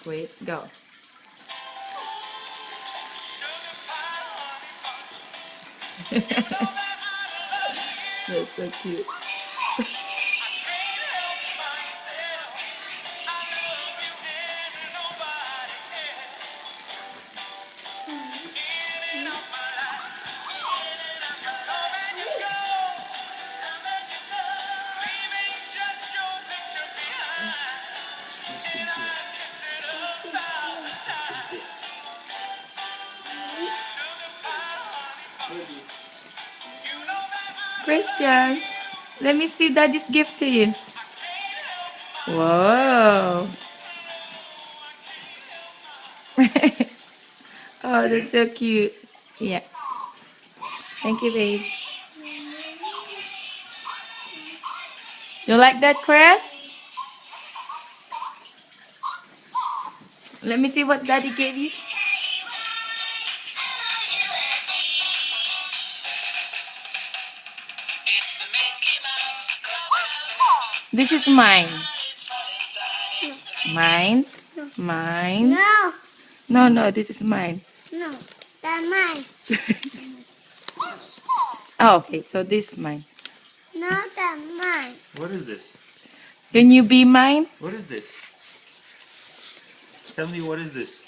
Wait, go. That's so cute. Christian, let me see Daddy's gift to you. Whoa. Oh, that's so cute. Yeah. Thank you, babe. You like that, Chris? Let me see what Daddy gave you. This is mine. Mine. Mine. No, No, no, this is mine. no, that's mine. Oh, okay, so this is mine. No, that's mine. What is this? Can you be mine? What is this? Tell me what is this?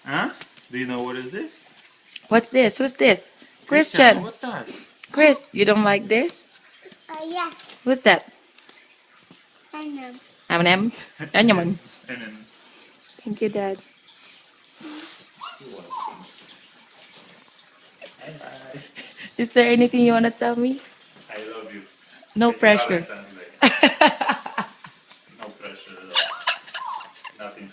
Huh? Do you know what is this? What's this? Who's this? Christian, Christian. what's that? Chris, you don't like this? Yeah, Who's that? I know. M&M. Onion. And then Thank you, Dad. Is there anything you want to tell me? I love you. No Happy pressure. Valentine's Day. No pressure at all. Nothing